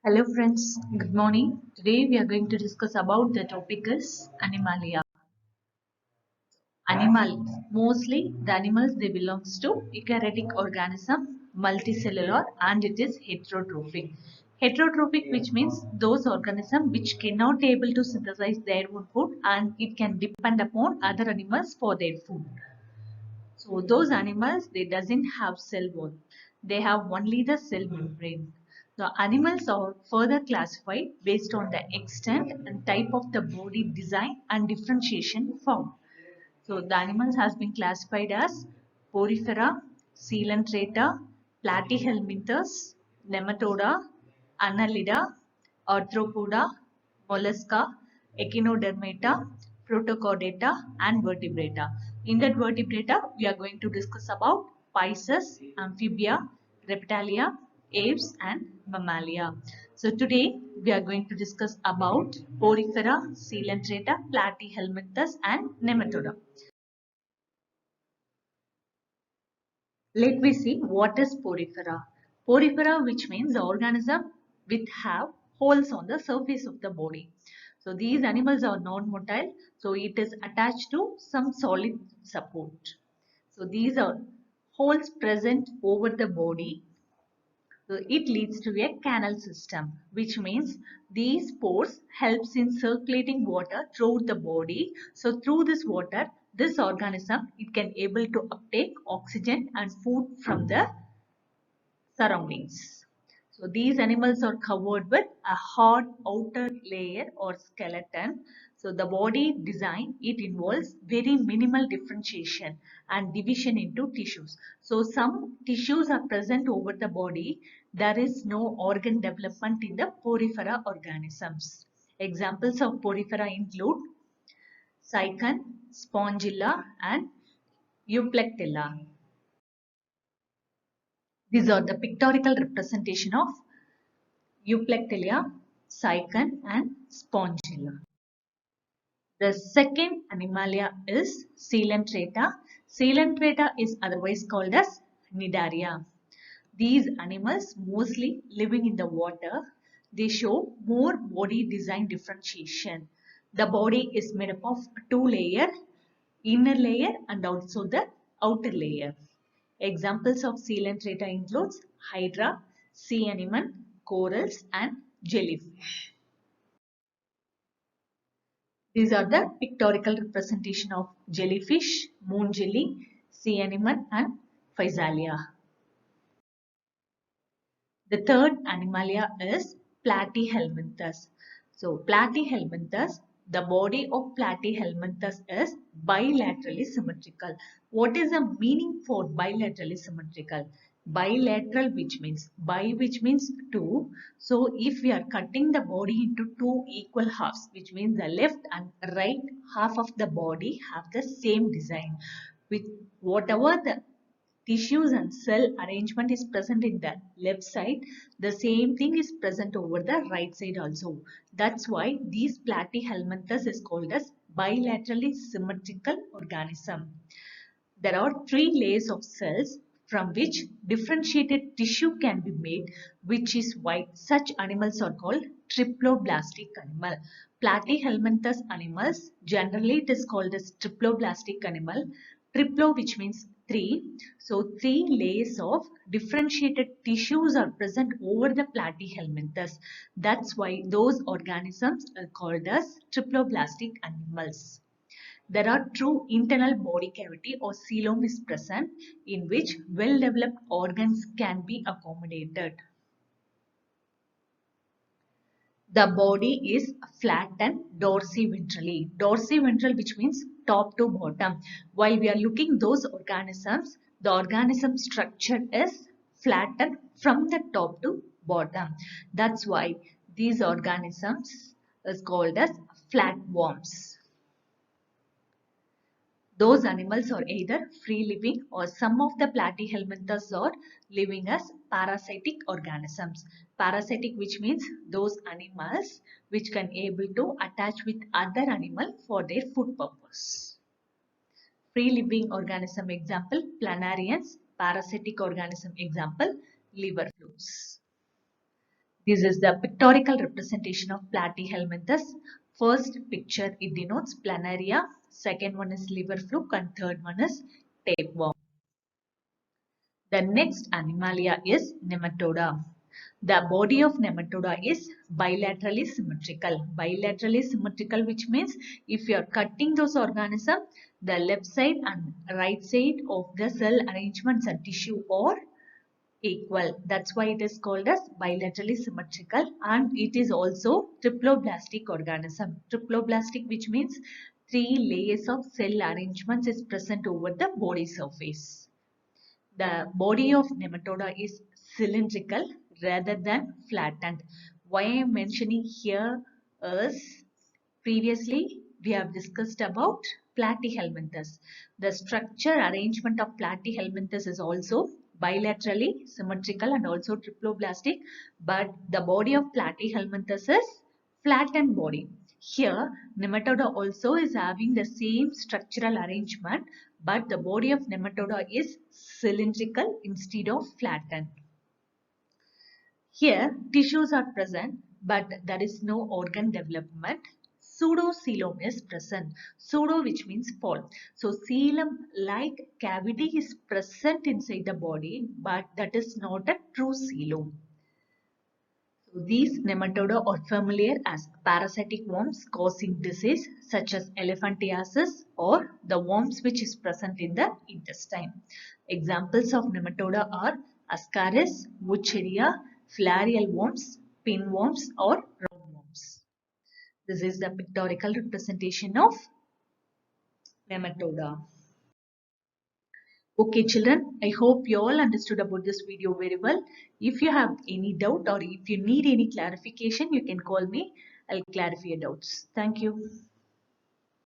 Hello friends, good morning. Today we are going to discuss about the topic is Animalia. Animals. Mostly the animals they belongs to eukaryotic organism, multicellular and it is heterotrophic. Heterotrophic which means those organisms which cannot able to synthesize their own food and it can depend upon other animals for their food. So those animals, they doesn't have cell wall. They have only the cell membrane. The animals are further classified based on the extent and type of the body design and differentiation found. So the animals has been classified as Porifera, Coelenterata, Platyhelminthes, Nematoda, Annelida, Arthropoda, Mollusca, Echinodermata, Protochordata and Vertebrata. In that vertebrata, we are going to discuss about Pisces, Amphibia, Reptilia, Apes and Mammalia. So today we are going to discuss about Porifera, Coelenterata, Platyhelminthes and Nematoda. Let me see what is porifera. Porifera which means the organism which have holes on the surface of the body. So these animals are non-motile. So it is attached to some solid support. So these are holes present over the body. So it leads to a canal system, which means these pores helps in circulating water throughout the body. So through this water, this organism, it can able to uptake oxygen and food from the surroundings. So these animals are covered with a hard outer layer or skeleton. So the body design, it involves very minimal differentiation and division into tissues. So some tissues are present over the body. There is no organ development in the porifera organisms. Examples of porifera include cycon, spongilla and euplectilla. These are the pictorial representation of Euplectilla, cycon and spongilla. The second animalia is Coelenterata. Coelenterata is otherwise called as Cnidaria. These animals mostly living in the water. They show more body design differentiation. The body is made up of two layers, inner layer and also the outer layer. Examples of Coelenterata includes hydra, sea anemone, corals and jellyfish. These are the pictorial representation of jellyfish, moon jelly, sea anemone and physalia. The third animalia is Platyhelminthes. So Platyhelminthes, the body of Platyhelminthes is bilaterally symmetrical. What is the meaning for bilaterally symmetrical? Bilateral which means two. So if we are cutting the body into two equal halves, which means the left and right half of the body have the same design. With whatever the tissues and cell arrangement is present in the left side, the same thing is present over the right side also. That's why these platyhelminthes is called as bilaterally symmetrical organism. There are three layers of cells from which differentiated tissue can be made, which is why such animals are called triploblastic animal. Platyhelminthes animals, generally it is called as triploblastic animal. Triplo which means three. So three layers of differentiated tissues are present over the platyhelminthes. That's why those organisms are called as triploblastic animals. There are true internal body cavity or coelom is present in which well-developed organs can be accommodated. The body is flat and dorsiventrally. Dorsiventral which means top to bottom. While we are looking those organisms, the organism structure is flattened from the top to bottom. That's why these organisms is called as flatworms. Those animals are either free living or some of the platyhelminthes are living as parasitic organisms. Parasitic which means those animals which can able to attach with other animal for their food purpose. Free living organism example planarians, parasitic organism example liver flues. This is the pictorial representation of Platyhelminthes. First picture, it denotes planaria. Second one is liver fluke and third one is tapeworm. The next animalia is Nematoda. The body of Nematoda is bilaterally symmetrical. Bilaterally symmetrical, which means if you are cutting those organisms, the left side and right side of the cell arrangements and tissue are equal. That's why it is called as bilaterally symmetrical, and it is also triploblastic organism. Triploblastic, which means 3 layers of cell arrangements is present over the body surface. The body of Nematoda is cylindrical rather than flattened. Why I am mentioning here is previously we have discussed about Platyhelminthes. The structure arrangement of Platyhelminthes is also bilaterally symmetrical and also triploblastic, but the body of Platyhelminthes is flattened body. Here, Nematoda also is having the same structural arrangement, but the body of Nematoda is cylindrical instead of flattened. Here, tissues are present, but there is no organ development. Pseudocoelom is present. Pseudo, which means fall. So, coelom-like cavity is present inside the body, but that is not a true coelom. So, these nematoda are familiar as parasitic worms causing disease such as elephantiasis or the worms which is present in the intestine. Examples of nematoda are Ascaris, Wucheria, filarial worms, pinworms or roundworms. This is the pictorial representation of nematoda. Okay children, I hope you all understood about this video very well. If you have any doubt or if you need any clarification, you can call me. I'll clarify your doubts. Thank you.